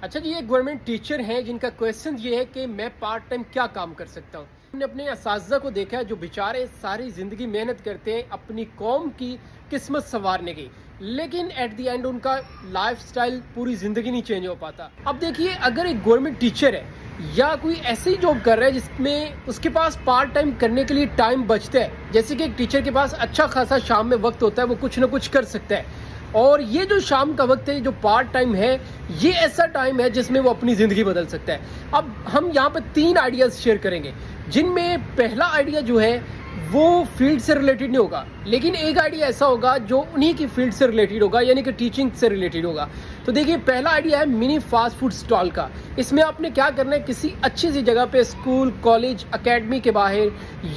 اچھا جی، یہ government teacher ہیں جن کا کویشچن یہ ہے کہ میں پارٹ ٹائم کیا کام کر سکتا ہوں. ہم نے اپنے اساتذہ کو دیکھا ہے جو بیچارے ساری زندگی محنت کرتے ہیں اپنی قوم کی قسمت سنوارنے کی، لیکن ایٹ دی اینڈ ان کا لائف سٹائل پوری زندگی نہیں چینج ہو پاتا. اب دیکھیے، اگر ایک گورنمنٹ ٹیچر ہے یا کوئی ایسی جاب کر رہا ہے جس میں اس کے پاس پارٹ ٹائم کرنے کے لیے ٹائم بچتا ہے، جیسے کہ ایک ٹیچر کے پاس اچھا خاصا شام میں وقت ہوتا ہے، وہ کچھ نہ کچھ کر سکتا ہے. اور یہ جو شام کا وقت ہے، جو پارٹ ٹائم ہے، یہ ایسا ٹائم ہے جس میں وہ اپنی زندگی بدل سکتا ہے. اب ہم یہاں پہ 3 آئیڈیاز شیئر کریں گے، جن میں پہلا آئیڈیا جو ہے وہ فیلڈ سے ریلیٹڈ نہیں ہوگا، لیکن ایک آئیڈیا ایسا ہوگا جو انہی کی فیلڈ سے ریلیٹڈ ہوگا، یعنی کہ ٹیچنگ سے ریلیٹڈ ہوگا. تو دیکھیے، پہلا آئیڈیا ہے منی فاسٹ فوڈ سٹال کا. اس میں آپ نے کیا کرنا ہے، کسی اچھی سی جگہ پہ، اسکول، کالج، اکیڈمی کے باہر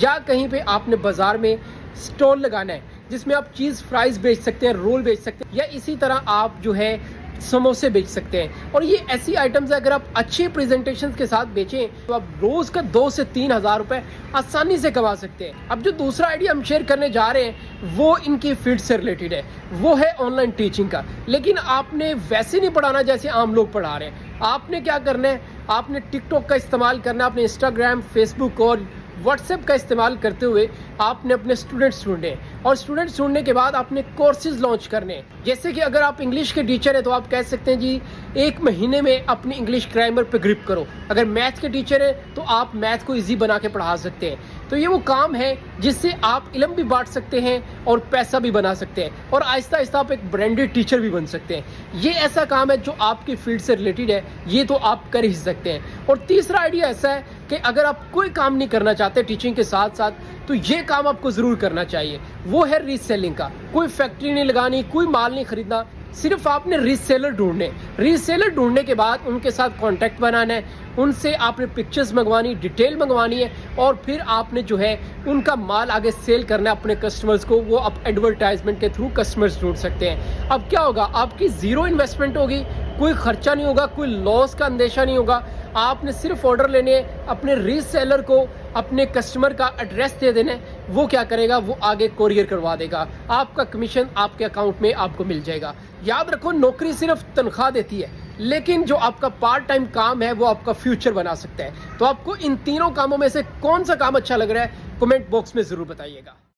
یا کہیں پہ آپ نے بازار میں سٹال لگانا ہے، جس میں آپ چیز فرائز بیچ سکتے ہیں، رول بیچ سکتے ہیں، یا اسی طرح آپ جو ہے سموسے بیچ سکتے ہیں. اور یہ ایسی آئٹمز اگر آپ اچھے پریزنٹیشن کے ساتھ بیچیں تو آپ روز کا 2 سے 3 ہزار روپے آسانی سے کما سکتے ہیں. اب جو دوسرا آئیڈیا ہم شیئر کرنے جا رہے ہیں وہ ان کی فیلڈ سے ریلیٹڈ ہے، وہ ہے آن لائن ٹیچنگ کا. لیکن آپ نے ویسے نہیں پڑھانا جیسے عام لوگ پڑھا رہے ہیں. آپ نے کیا کرنا ہے، آپ نے ٹک ٹاک کا استعمال کرنا ہے، اپنے انسٹاگرام، فیس بک اور واٹس ایپ کا استعمال کرتے ہوئے آپ نے اپنے اسٹوڈنٹس ڈھونڈے، اور اسٹوڈنٹس ڈھونڈنے کے بعد آپ نے کورسز لانچ کرنے. جیسے کہ اگر آپ انگلش کے ٹیچر ہیں تو آپ کہہ سکتے ہیں جی 1 مہینے میں اپنی انگلش گرامر پہ گرپ کرو. اگر میتھ کے ٹیچر ہیں تو آپ میتھ کو ایزی بنا کے پڑھا سکتے ہیں. تو یہ وہ کام ہے جس سے آپ علم بھی بانٹ سکتے ہیں اور پیسہ بھی بنا سکتے ہیں، اور آہستہ آہستہ آپ ایک برانڈیڈ ٹیچر بھی بن سکتے ہیں. یہ ایسا کام ہے جو آپ کی فیلڈ سے ریلیٹڈ ہے، یہ تو آپ کر ہی سکتے ہیں. اور تیسرا آئیڈیا ایسا ہے کہ اگر آپ کوئی کام نہیں کرنا چاہتے ٹیچنگ کے ساتھ ساتھ تو یہ کام آپ کو ضرور کرنا چاہیے. وہ ہے ری سیلنگ کا. کوئی فیکٹری نہیں لگانی، کوئی مال نہیں خریدنا، صرف آپ نے ری سیلر ڈھونڈنے. ری سیلر ڈھونڈنے کے بعد ان کے ساتھ کانٹیکٹ بنانا ہے، ان سے آپ نے پکچرز منگوانی، ڈیٹیل منگوانی ہے، اور پھر آپ نے جو ہے ان کا مال آگے سیل کرنا ہے اپنے کسٹمرز کو. وہ آپ ایڈورٹائزمنٹ کے تھرو کسٹمرز ڈھونڈ سکتے ہیں. اب کیا ہوگا، آپ کی زیرو انویسٹمنٹ ہوگی، کوئی خرچہ نہیں ہوگا، کوئی لاس کا اندیشہ نہیں ہوگا. آپ نے صرف آرڈر لینے ہیں، اپنے ری سیلر کو اپنے کسٹمر کا ایڈریس دے دینا ہے، وہ کیا کرے گا، وہ آگے کوریئر کروا دے گا. آپ کا کمیشن آپ کے اکاؤنٹ میں آپ کو مل جائے گا. یاد رکھو، نوکری صرف تنخواہ دیتی ہے، لیکن جو آپ کا پارٹ ٹائم کام ہے وہ آپ کا فیوچر بنا سکتا ہے. تو آپ کو ان تینوں کاموں میں سے کون سا کام اچھا لگ رہا ہے، کمنٹ باکس میں ضرور بتائیے گا.